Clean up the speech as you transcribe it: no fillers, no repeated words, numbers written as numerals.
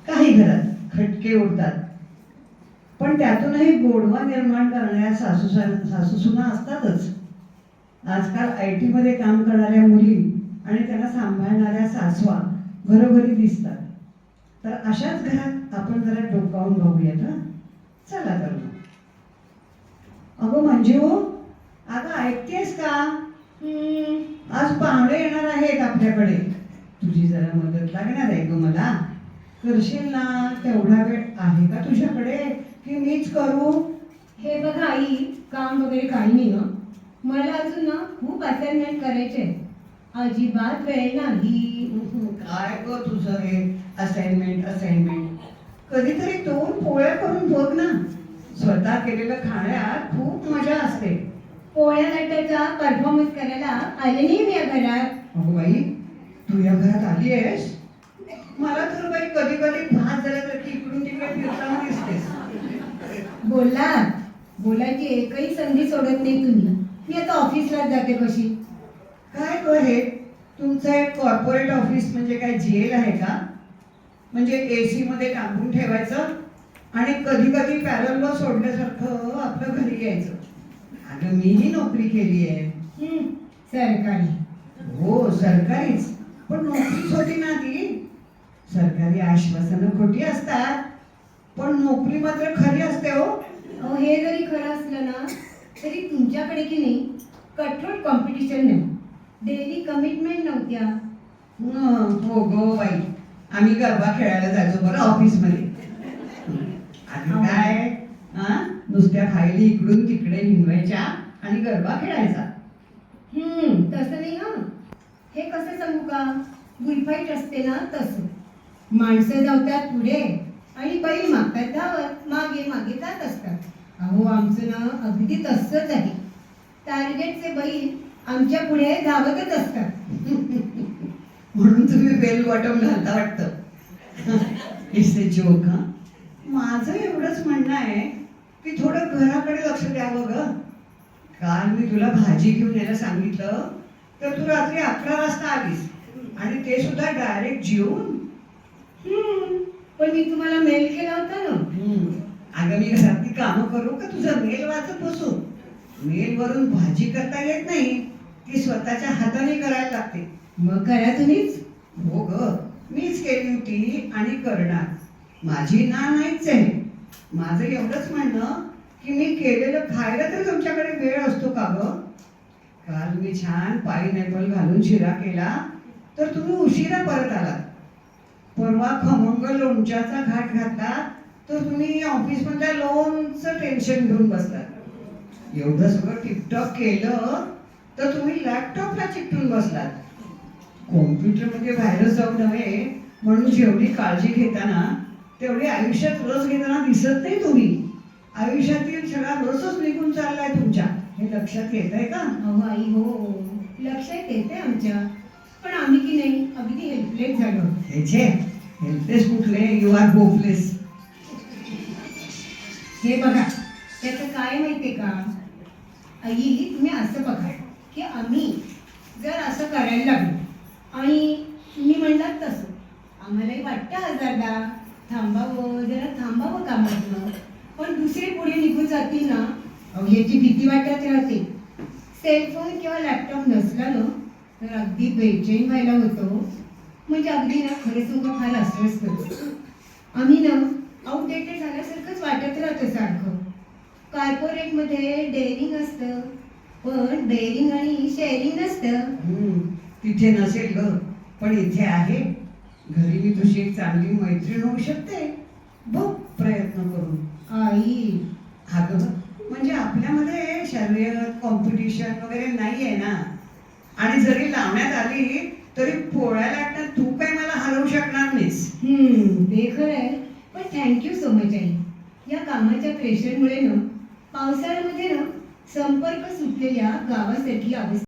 काही घरात खटके उडतात, पण त्यातूनही गोडवा निर्माण करणाऱ्या सासूसुना असतातच. आजकाल IT मध्ये काम करणाऱ्या मुली आणि त्यांना सांभाळणाऱ्या सासवा घरोघरी दिसतात. तर अशाच घरात आपण जरा डोकावून बघूयात. चला तर मग. अगं मंजू, अगं ऐकतेस का? आज पाहुणे येणार आहेत आपल्याकडे. तुझी जरा मदत लागणार आहे ग मला. करशील ना? तेवढा वेळ आहे का तुझ्याकडे की मीच करू? हे बघा आई, काम वगैरे काही नाही ना. मला अजून ना खूप असाइनमेंट करायचे. अजिबात वेळ नाही. काय ग तुझं हे असाइनमेंट? कधीतरी 2 पोळ्या करून बघ ना. स्वतः केलेलं खाण्यात खूप मजा असते. पोळ्या लाटायचा परफॉर्मन्स करायला आले नाही मी या घरात. अगो बाई, तू या घरात आली आहेस? मला तर बाई कधी कधी भात झाल्यासारखी इकडून तिकडे फिरताना दिसतेस. बोलायची एकही संधी सोडत नाही तुम्ही. मी आता ऑफिसला जाते कशी. काय ग हे तुमचं एक कॉर्पोरेट ऑफिस म्हणजे काय जेल आहे का? म्हणजे AC मध्ये टांगून ठेवायचं आणि कधी कधी पॅरलवर सोडल्यासारखं आपलं घरी यायचं. अगं मीही नोकरी केली आहे. सरकारी. हो सरकारीच, पण नोकरीच होती ना ती. सरकारी आश्वासनं खोटी असतात, पण नोकरी मात्र खरी असते हो. हे जरी खरं असलं ना तरी तुमच्याकडे की नाही कठोर कॉम्पिटिशन नाही, डेली कमिटमेंट नव्हत्या. हो गो बाई, आम्ही गरबा खेळायला जायचो बरं ऑफिसमध्ये. आणि काय नुसत्या फायली इकडून तिकडे हिंडवायच्या आणि गरबा खेळायचा. तसं नाही हा. हे कसं सांगू का, बुलफाईट असते ना तसं. माणसं धावतात पुढे आणि बैल मागतात धावत मागे मागे जात असतात. अहो आमचं ना अगदी तसंच आहे. टार्गेटचे बैल आमच्या पुढे धावतच असतात. म्हणून तुम्ही बेल बॉटम घालता वाटतं. It's a joke. माझं एवढंच म्हणणं आहे की थोडं घराकडे लक्ष द्यावं ग. काल मी तुला भाजी घेऊन यायला सांगितलं तर तू रात्री 11 वाजता आलीस आणि ते सुद्धा डायरेक्ट जेवून. पण मी तुम्हाला मेल केला होता ना. अगं मी घरातली कामं करू का तुझं मेल वाचत बसू? मेल वरून भाजी करता येत नाही, ती स्वतःच्या हाताने करायला लागते. मग करा तुम्हीच. हो ग, मीच केली होती आणि करणार. माझी ना नाहीच आहे. माझं एवढंच म्हणणं की मी केलेलं खायला तर तुमच्याकडे वेळ असतो का ग? काल मी छान पाईनॅपल घालून शिरा केला तर तुम्ही उशिरा परत आलात. परवा खमंग लोणच्याचा घाट घातला तर तुम्ही ऑफिसमधल्या लोनचं टेन्शन घेऊन बसलात. एवढं सगळं टिपटॉप केलं तर तुम्ही लॅपटॉपला चिकटून बसलात. कॉम्प्युटरमध्ये व्हायरस जाऊ नये म्हणून जेवढी काळजी घेताना तेवढी आयुष्यात रस घेताना दिसत नाही तुम्ही. आयुष्यातील सगळा रसच निघून चाललाय तुमच्या. हे लक्षात येत आहे का? अहो आई हो, लक्षात येते आमच्या. पण आम्ही की नाही अगदी हेल्पलेस झालो. हेल्पलेस कुठले? You are hopeless. हे बघा, त्याचं काय माहितीये का आई, तुम्ही असं बघा की आम्ही जर असं करायला लागलो आणि तुम्ही म्हणलात तसं, आम्हालाही वाटतं हजारदा थांबावं, जरा थांबावं कामातलं. पण दुसरे पुढे निघून जातील ना, याची भीती वाटत राहते. सेलफोन किंवा लॅपटॉप नसला ना तर अगदी बेचैन व्हायला होतो. म्हणजे अगदी ना खरे सुद्धा फार अस्वस्थ होतो. आम्ही ना आउटडेटेड झाल्यासारखंच वाटत राहतं सारखं. कॉर्पोरेटमध्ये डेअरिंग असतं, पण डेअरिंग आणि शेअरिंग नसतं. तिथे नसेल ग, पण इथे आहे. घरी मी तुझी एक चांगली मैत्रीण होऊ शकते. बघ प्रयत्न करून. आई अगं म्हणजे आपल्यामध्ये शर्यत कॉम्पिटिशन वगैरे नाही आहे ना. आणि जरी लावण्यात आली तरी पोळ्या लाटण्यात तू काय मला हरवू शकणार नाहीस. ते खरं आहे. पण थँक्यू सो मच आई. या कामाच्या प्रेशरमुळे ना पावसाळ्यामध्ये ना संपर्क सुटलेल्या गावासाठी अवस्था